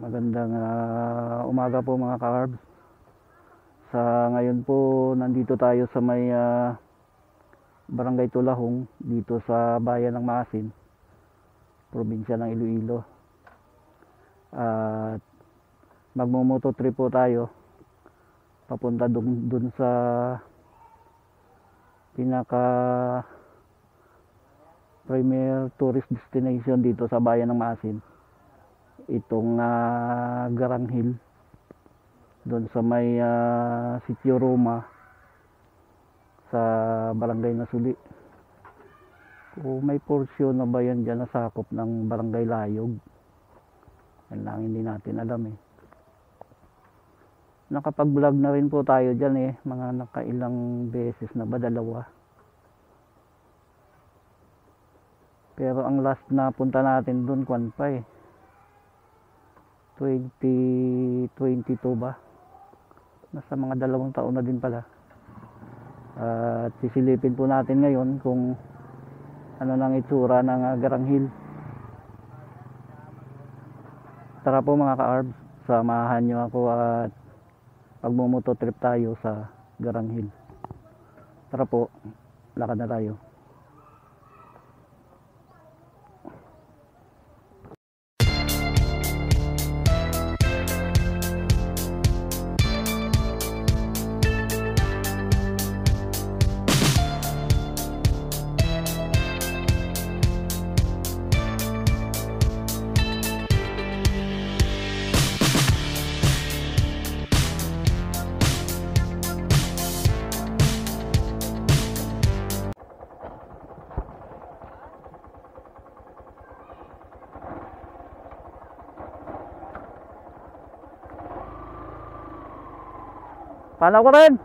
Magandang umaga po mga ka-Arb. Sa ngayon po, nandito tayo sa may Barangay Tulahong, dito sa bayan ng Maasin, probinsya ng Iloilo. At magmo-moto trip po tayo papunta dun sa pinaka premier tourist destination dito sa bayan ng Maasin, itong Garang Hill, doon sa may Sitio Roma sa Barangay Nasuli. Kung may portion na ba yan dyan nasakop ng Barangay Layog, yan lang hindi natin alam eh. Nakapag-vlog na rin po tayo dyan mga nakailang beses na ba, 2. Pero ang last na punta natin doon, kwan pa 2022 ba? Nasa mga 2 taon na din pala. At sisilipin po natin ngayon kung ano nang itsura ng Garang Hill. Tara po mga ka-Arb, samahan nyo ako at magmumoto trip tayo sa Garang Hill. Tara po, lakad na tayo. Panaw ko rin.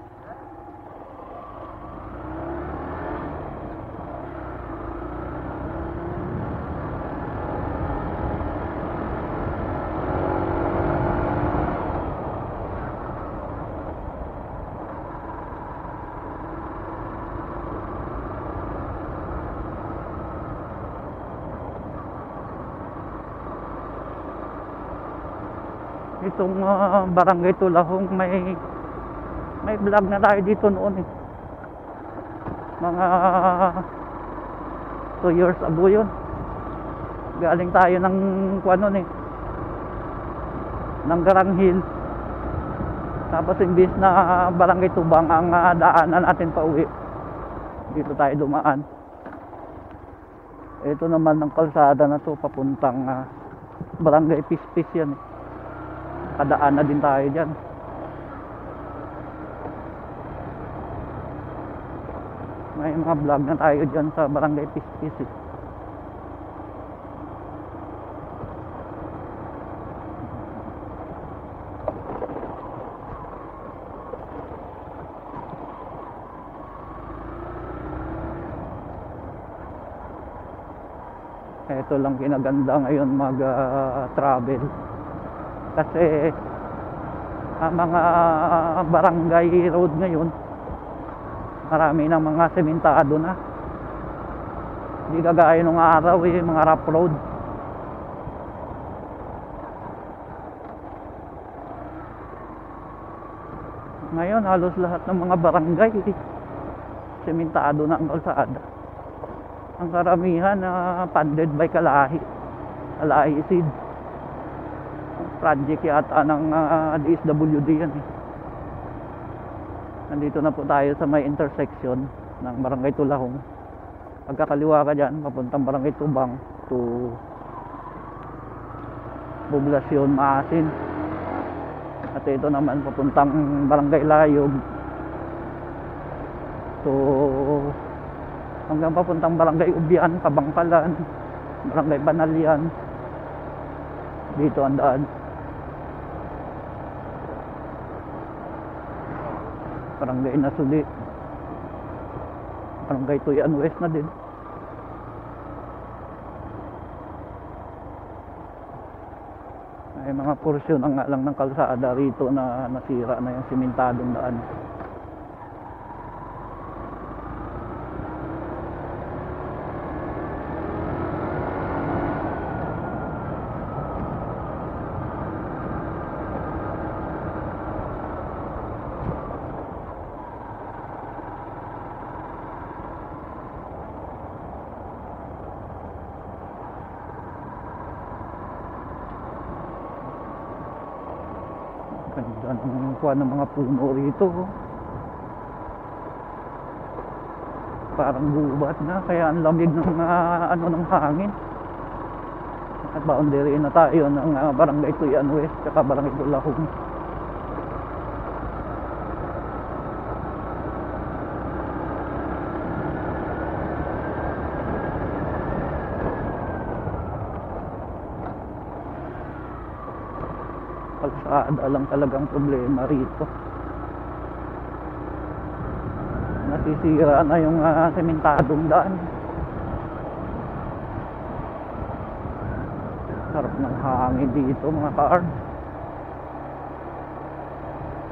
Itong Barangay Tulahong, may vlog na tayo dito noon mga 2 years ago yun. Galing tayo ng ng Garang Hill, tapos imbis na Barangay Tubang ang daanan natin pa uwi, dito tayo dumaan. Ito naman ng kalsada na to papuntang Barangay Pispis yan kadaan na din tayo dyan. May mga vlog na tayo dyan sa Barangay Pispis Ito lang kinaganda ngayon mag-travel. Kasi ang mga barangay road ngayon, marami ng mga sementado na. Hindi kagaya nung araw mga rough road. Ngayon halos lahat ng mga barangay sementado na ang kalsada. Ang karamihan funded by Kalahi Seed. Project yata ng DSWD yan Nandito na po tayo sa may intersection ng Barangay Tulahong. Pagkakaliwa ka dyan, papuntang Barangay Tubang to Poblasyon Maasin. At ito naman papuntang Barangay Layog to hanggang papuntang Barangay Ubian, Kabangkalan, Barangay Banalyan. Dito ang daan. Barangay Nasuli, Barangay Tuyan West na din. May mga porsyon ang lang ng kalsada rito na nasira na yung simentadong daan. Ganda ng kuha ng mga puno rito. Parang gubat na, kaya ang lamig ng ng hangin. At boundary na tayo ng Barangay Tuyan West at Barangay Tulahong. Kalsada lang talagang problema rito. Nasisira na yung sementadong daan. Sarap ng hangin dito mga ka-arm.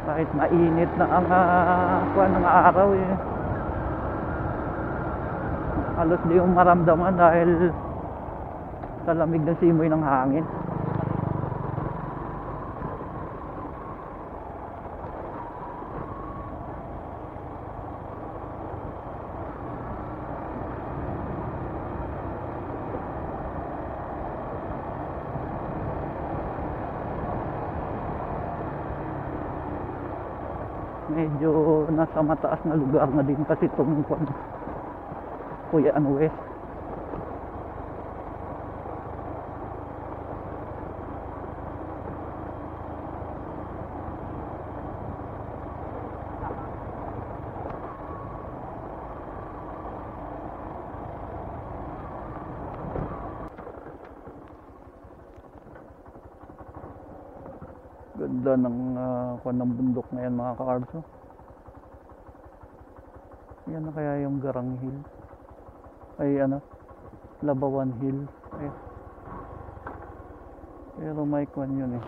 Kahit mainit na ang ng araw halos di yung maramdaman dahil sa lamig ng simoy ng hangin. Medyo nasa mataas na lugar na din kasi itong Tuyan West. Ganda ng ng bundok na yan mga ka-arbs. Yan na kaya yung Garang Hill. Ay Labawan Hill. Ay. Pero may kwan yun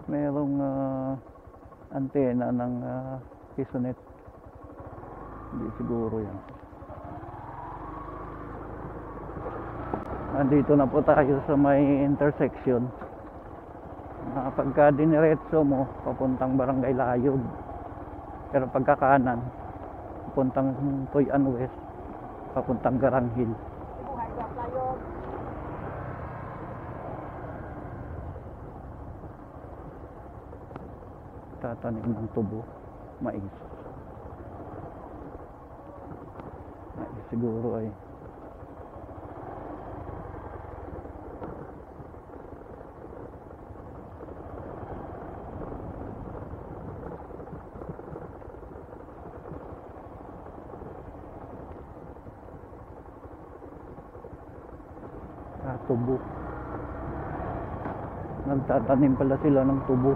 merong antena ng Pisonet. Hindi siguro yan. Nandito na po tayo sa may intersection. Pagka diniretso mo papuntang Barangay Layog, pero pagka kanan papuntang Tuyan West, papuntang Garang Hill. Tatanim ng tubo, mais siguro ay tubo. Nagtatanim pala sila ng tubo.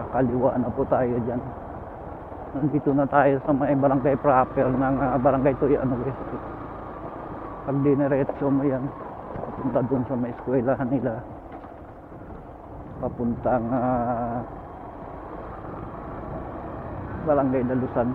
Kakaliwa na po tayo dyan. Nandito na tayo sa may barangay proper ng Barangay Tuyan West. Pag diniretso mo yan, papunta dun sa may eskwelahan nila, papuntang Barangay Dalusan.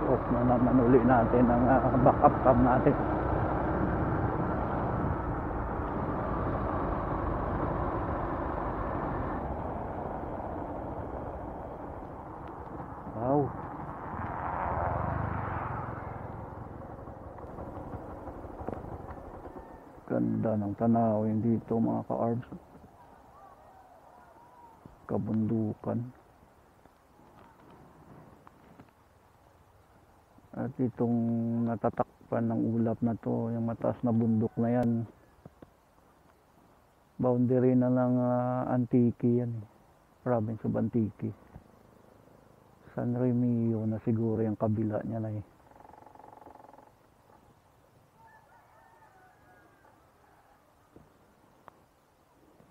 Off na naman uli natin ang backup cam natin. Wow. Ganda ng tanawin dito mga ka-arbs. Kabundukan. At itong natatakpan ng ulap na to, yung mataas na bundok na yan, boundary na ng Antique yan, province of Antique. San Remio na siguro yung kabila niya na eh.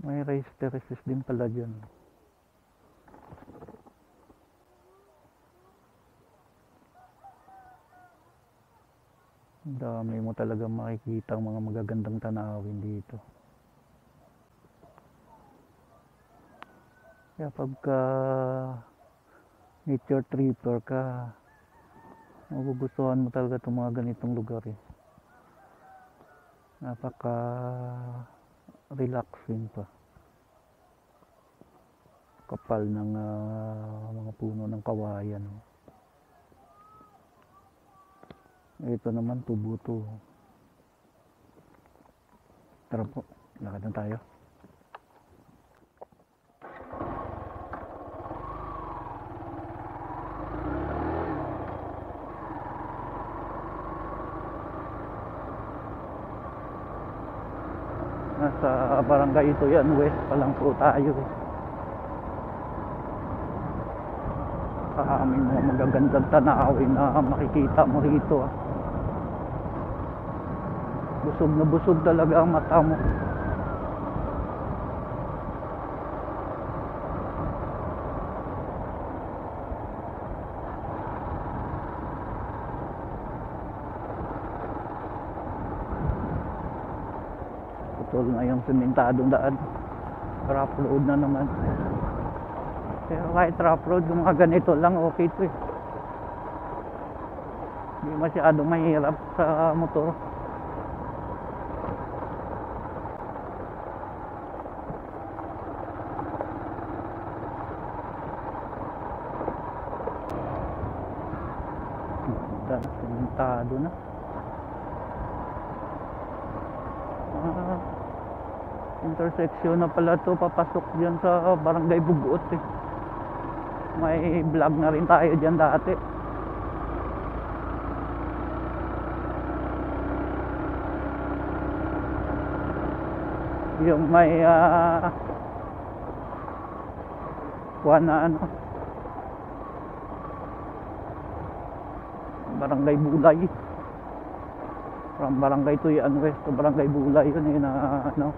May race terraces din pala dyan. Ang dami mo talaga makikita ang mga magagandang tanawin dito. Kaya pagka nature tripper ka, magugustuhan mo talaga itong mga ganitong lugar eh. Napaka relaxing pa. Kapal ng mga puno ng kawayan. Ito naman tubo to. Tara po, lakad na tayo. Nasa barangay ito yan, west pa lang po tayo eh. Aming mga magagandang tanawin na makikita mo rito ah. Busog na busog talaga ang mata mo. Putol na yung sementadong daan. Rough road na naman. Pero kahit rough road, yung mga ganito lang, okay to eh. Hindi masyadong mahirap sa motor. Sementado na. Intersection na pala to, papasok dyan sa Barangay Buguot eh. May vlog na rin tayo dyan dati. Yung may kuha na ano, Barangay Bulay. From Barangay Tuyan West to Barangay Bulay yun eh na ano.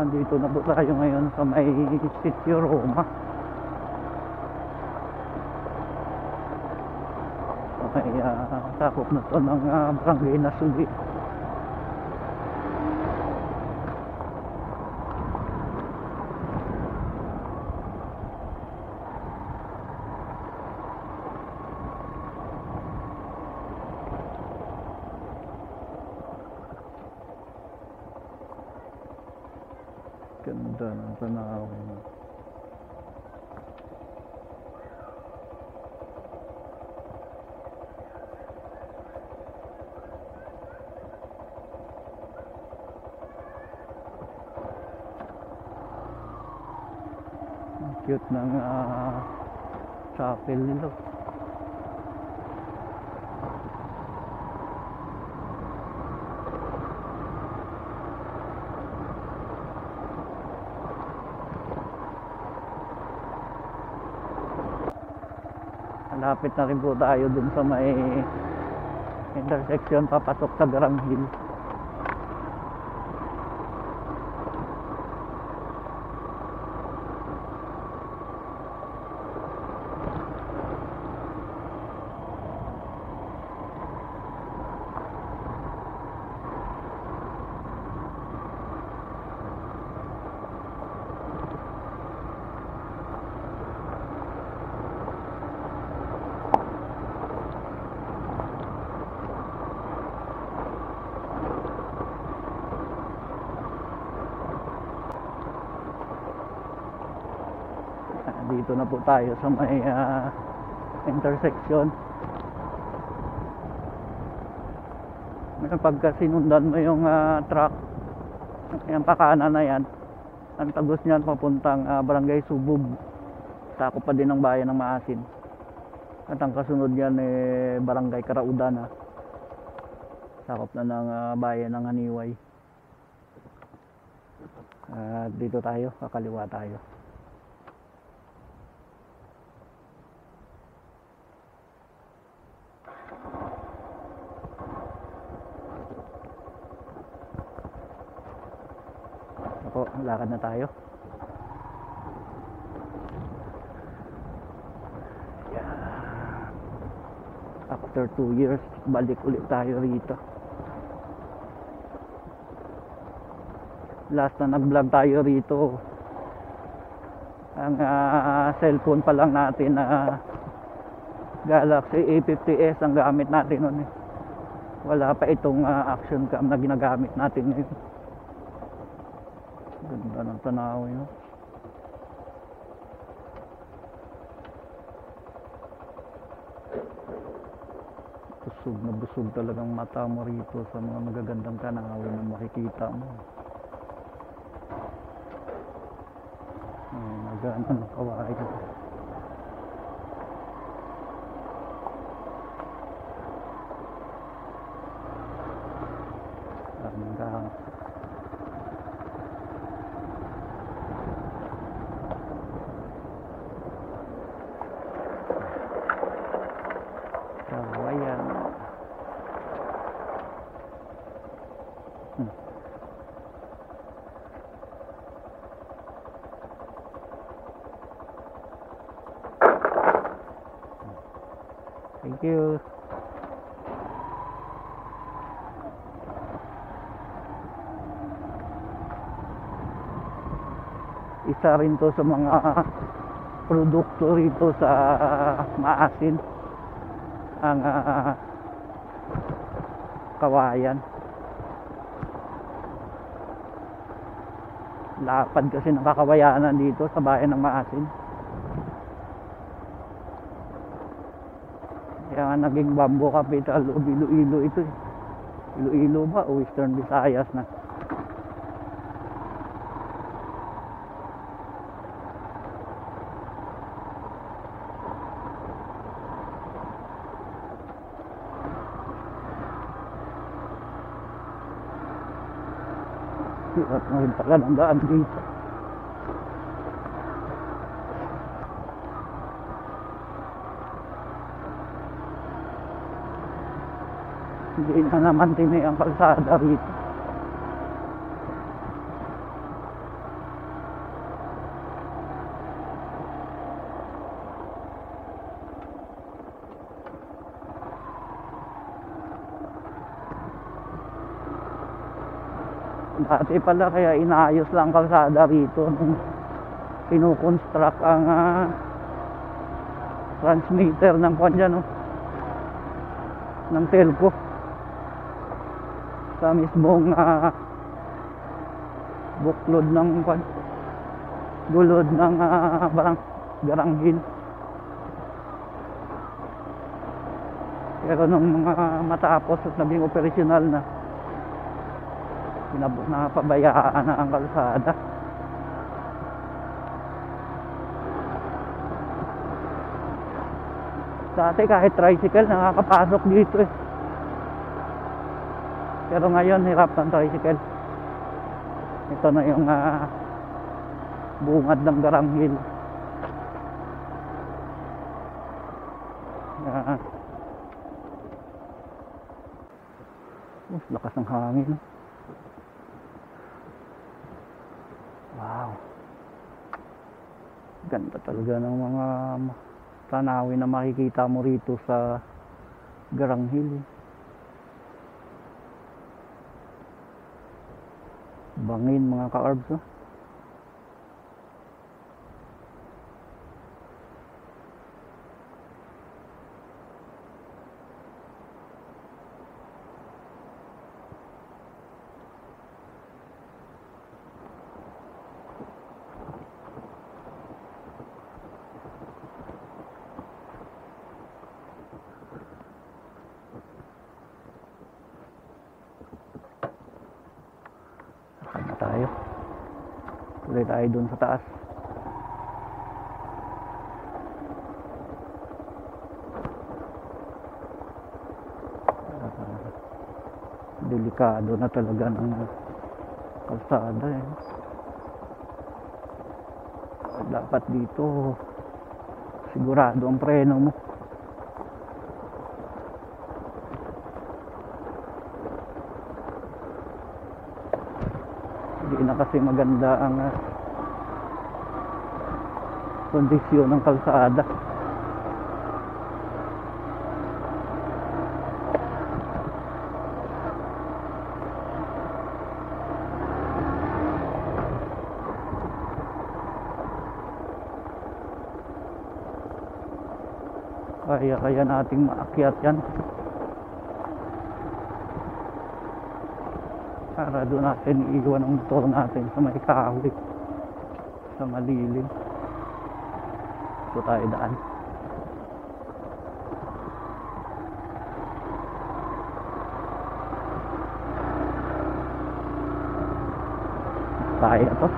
Nandito na po tayo ngayon sa may Sitio Roma. Okay, sakop na to ng Barangay Nasugid. Ganda ng tanawin. Ang cute ng chapel nila. Malapit na rin po tayo dun sa may intersection papasok sa Garang Hill. Dito na po tayo sa may intersection. Pagka sinundan mo yung truck, yung pakanan na yan, ang tagos niyan papuntang Barangay Subub, sakop pa din ng bayan ng Maasin. At ang kasunod niyan Barangay Karaudana, sakop na ng bayan ng Haniway. Dito tayo, kakaliwa tayo. Ako, lakad na tayo. After 2 years, balik ulit tayo rito. Last na nag-vlog tayo rito, ang cellphone pa lang natin na Galaxy A50s ang gamit natin nun. Wala pa itong action cam na ginagamit natin ngayon. Ganda ng tanawin, no? Busog talagang mata mo rito sa mga magagandang tanawin na makikita mo. Maganda ng kawain. Hanggang kawayan. Thank you. Isa rin to sa mga produkto rito sa Maasin, ang kawayan. Lapad kasi ng kakawayanan dito sa bayan ng Maasin. Kaya naging bamboo capital o Iloilo ito. Iloilo ba o Western Visayas na? At ngayon pala ng daan dito. Hindi na naman tini ang kalsada rito. Dati pala kaya inaayos lang kalsada rito nung kinukonstruct ang transmitter ng kanya, no? Ng telco sa mismong buklod ng gulod ng Garanghil. Pero nung matapos at naging operasyonal na, napabayaan na ang kalsada. Dati kahit tricycle nakakapasok dito eh. Pero ngayon hirap ng tricycle. Ito na yung bungad ng Garanghil. Lakas ng hangin. Wow. Ganda talaga ng mga tanawin na makikita mo rito sa Garanghil. Bangin mga ka-arbs, oh. Tuloy tayo dun sa taas. Delikado na talaga ng kalsada eh. Dapat dito sigurado ang preno mo. Hindi na kasi maganda ang kondisyon ng kalsada. Kaya nating maakyat yan para doon natin iiwan ang motor natin sa may kahoy, sa malilim. Ito tayo daan. Kaya to.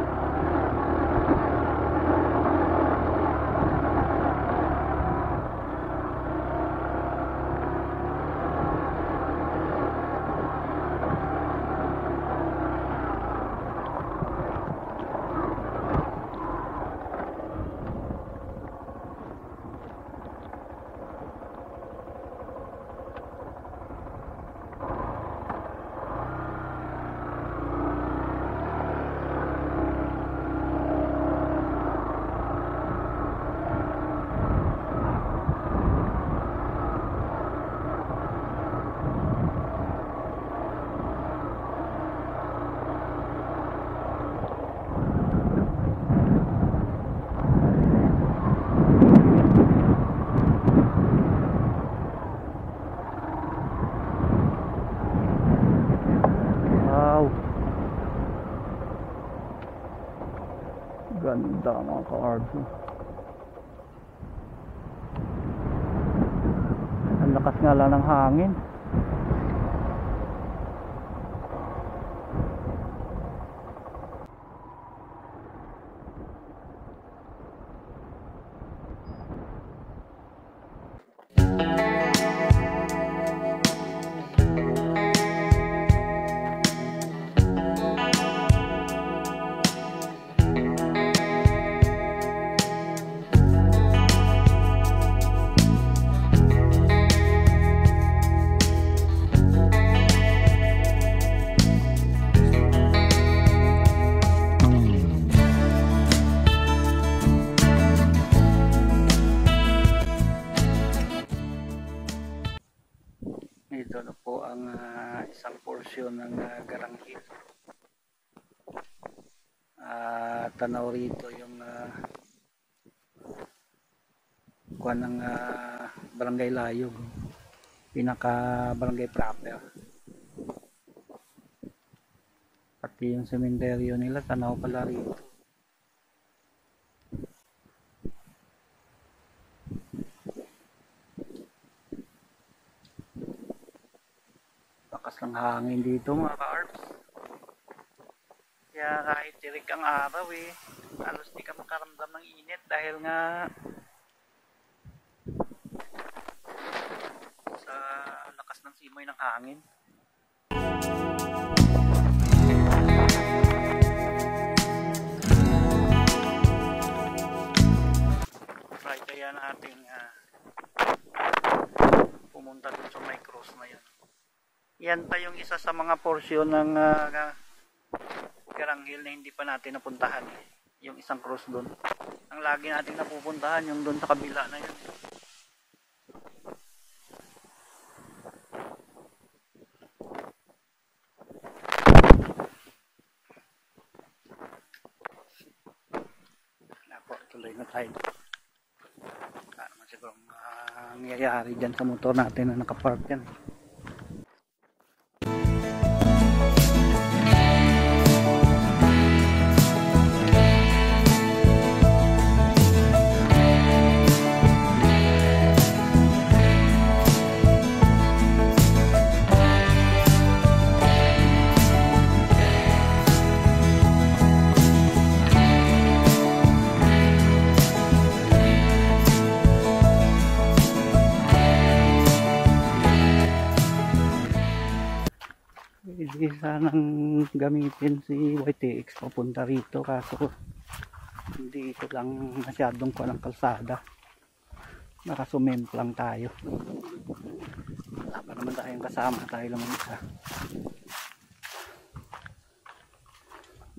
Ganda mga ka-RV. Ang lakas nga lang ng hangin. Ito na po ang isang porsyon ng Garang Hill. Tanaw rito yung kuha ng Barangay Layog, pinaka barangay proper. Pati yung sementeryo nila tanaw pala rito. Lakas ng hangin dito mga ka-ARPS. Kaya kahit tirik ang araw halos di ka makaramdam ng init dahil nga sa lakas ng simoy ng hangin. Right, kaya natin pumunta dun sa may cross na yan. Yan pa yung isa sa mga porsyon ng Garang Hill na hindi pa natin napuntahan. Yung isang cross doon. Ang lagi natin napupuntahan yung doon sa kabila na yan. Napo, tuloy na tayo. Ano man siguro nangyayari dyan sa motor natin na nakapark yan. sanang gamitin si YTX papunta rito, kaso hindi ito lang masyadong ko ng kalsada, nakasumemplang tayo, wala pa naman tayong kasama, tayo lang isa.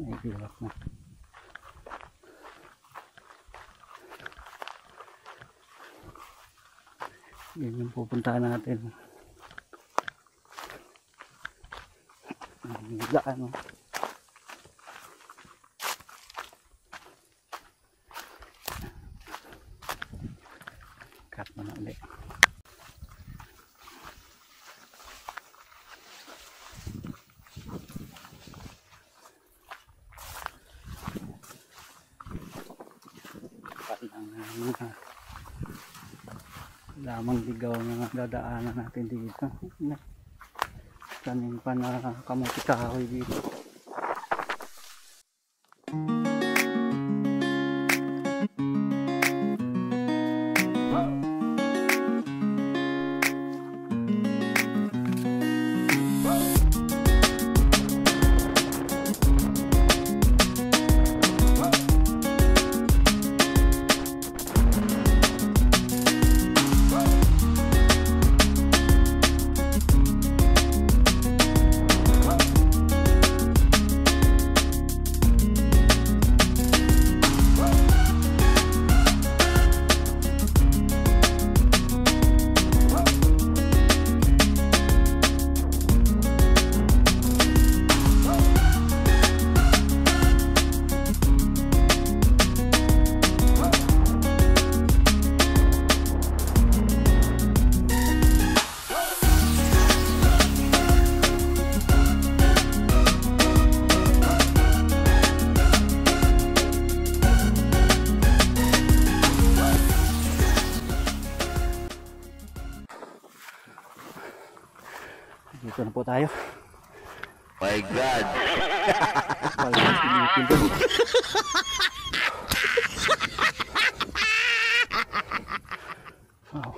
Ay hirap na. Yan yung pupuntahan natin. Daan, cut mo na ulit. Lamang ligaw na dadaanan natin dito. Tanim pa na kamuti kahoy dito. Dito na po tayo. My God! Wow.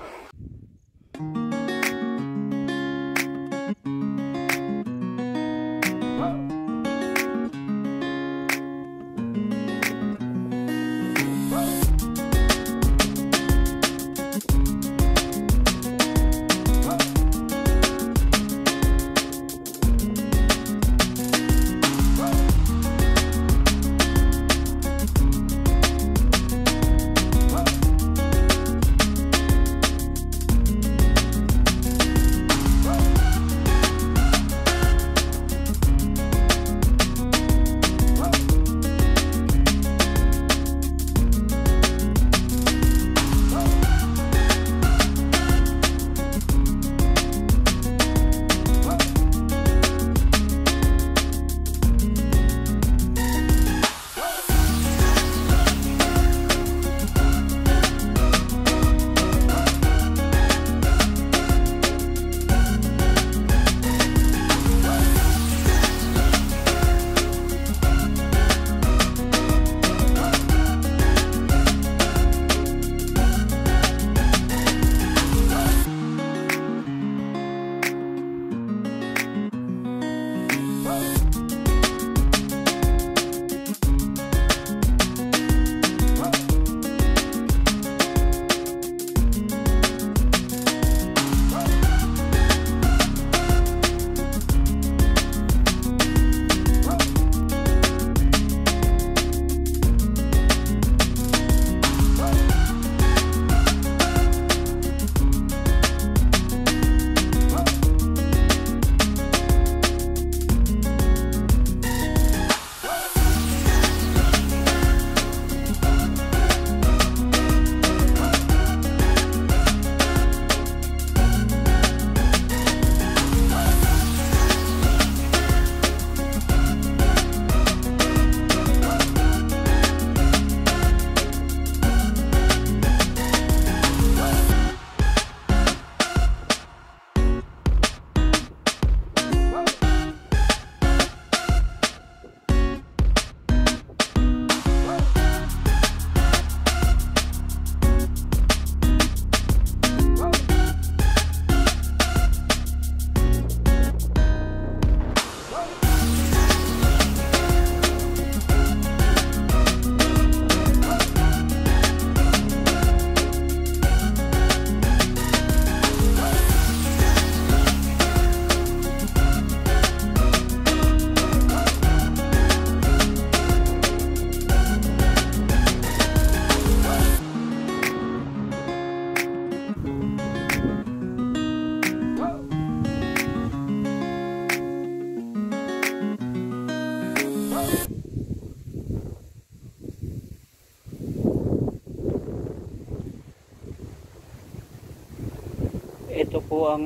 ito po ang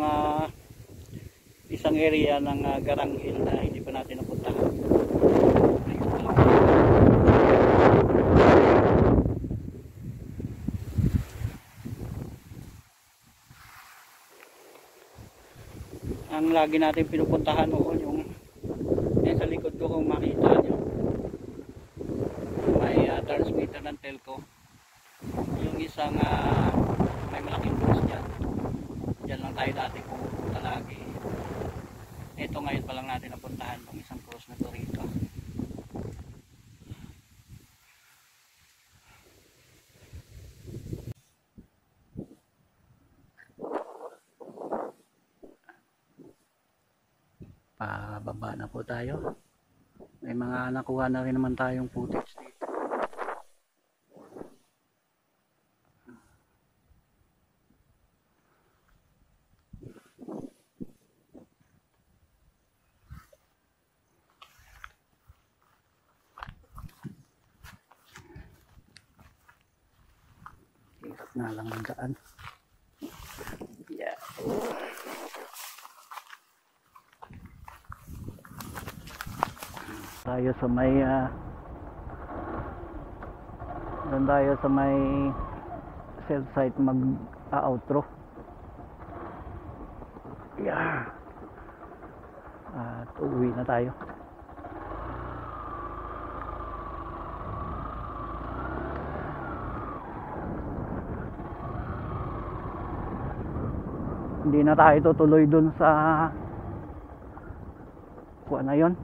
isang area ng Garang Hill na hindi pa natin napuntahan. Ang lagi natin pinupuntahan noon yung sa likod ko, kung makita nyo, may transmitter ng telco, yung isang may malaking cross dyan. Dyan lang tayo dati pumunta lagi. Ito ngayon pa lang natin napuntahan yung isang cross na to rito. Pababa na po tayo. May mga nakuha na rin naman tayong footage dito. Hirap na lang ang daan. Yeah. Tayo sa may doon tayo sa may cell site mag-outro. Yeah. At uwi na tayo. Hindi na tayo tutuloy dun sa kuha na yun,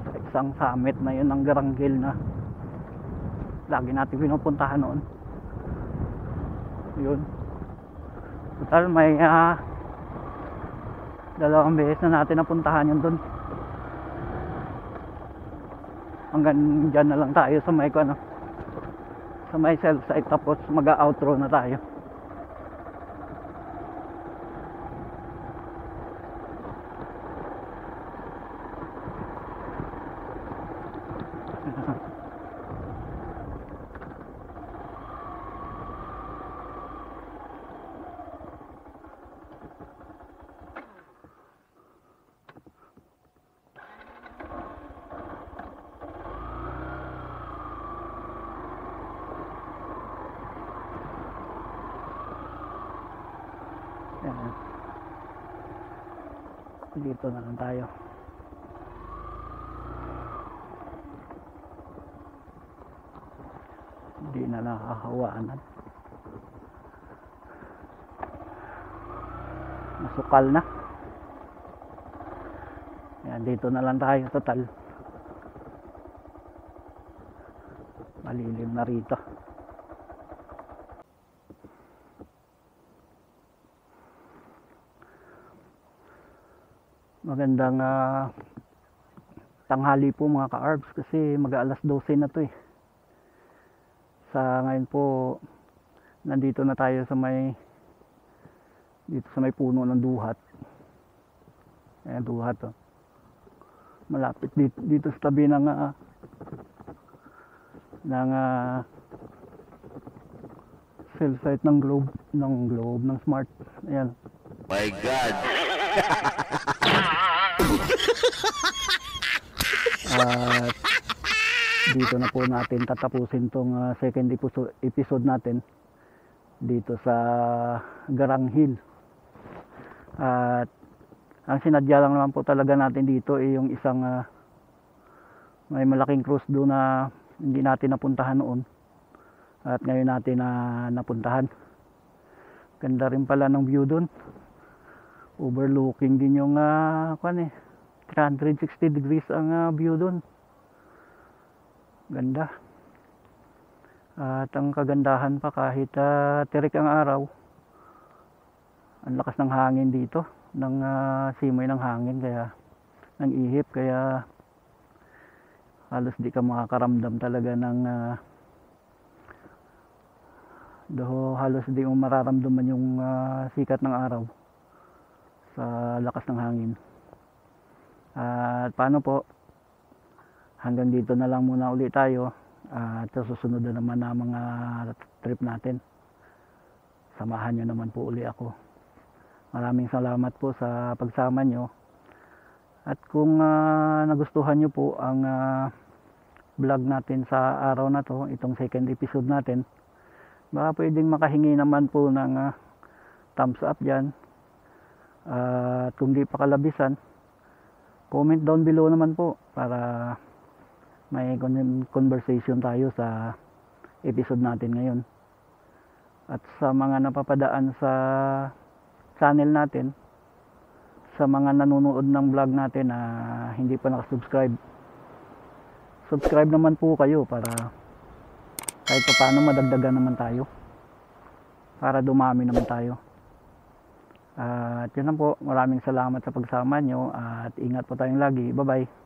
sa isang summit na yun ng Garang Hill na lagi natin pinupuntahan noon. Yun, total may dalawang beses na natin napuntahan yun dun. Hanggang dyan na lang tayo sa may sa may cell site, tapos mag-outro na tayo. Yan. Dito na lang tayo. Hindi na nakakawaanan. Masukal na. Yan, dito na lang tayo total. Malilim na rito. Magandang tanghali po mga ka-arbs, kasi mag-aalas 12 na to eh. Sa ngayon po, nandito na tayo sa may puno ng duhat. Ayan, duhat oh. Malapit dito sa tabi ng cell site ng Globe ng Smart. Ayan. My God! At dito na po natin tatapusin tong second episode natin dito sa Garang Hill. At ang sinadya lang naman po talaga natin dito ay yung isang may malaking cruise doon na hindi natin napuntahan noon, at ngayon natin napuntahan. Ganda rin pala ng view doon. Overlooking din yung 360 degrees ang view doon. Ganda. At ang kagandahan pa, kahit tirik ang araw, ang lakas ng hangin dito, ng simoy ng hangin, kaya ng ihip, kaya halos di ka makakaramdam talaga ng halos di mo mararamdaman yung sikat ng araw sa lakas ng hangin. At paano po, hanggang dito na lang muna ulit tayo, at sa susunod na naman na mga trip natin, samahan nyo naman po uli ako. Maraming salamat po sa pagsama nyo. At kung nagustuhan nyo po ang vlog natin sa araw na to, itong second episode natin, baka pwedeng makahingi naman po ng thumbs up dyan. At kung di pa kalabisan, comment down below naman po para may conversation tayo sa episode natin ngayon. At sa mga napapadaan sa channel natin, sa mga nanonood ng vlog natin na hindi pa nakasubscribe, subscribe naman po kayo para kahit pa paano madagdagan naman tayo, para dumami naman tayo. At yun lang po, maraming salamat sa pagsama nyo at ingat po tayong lagi. Bye bye.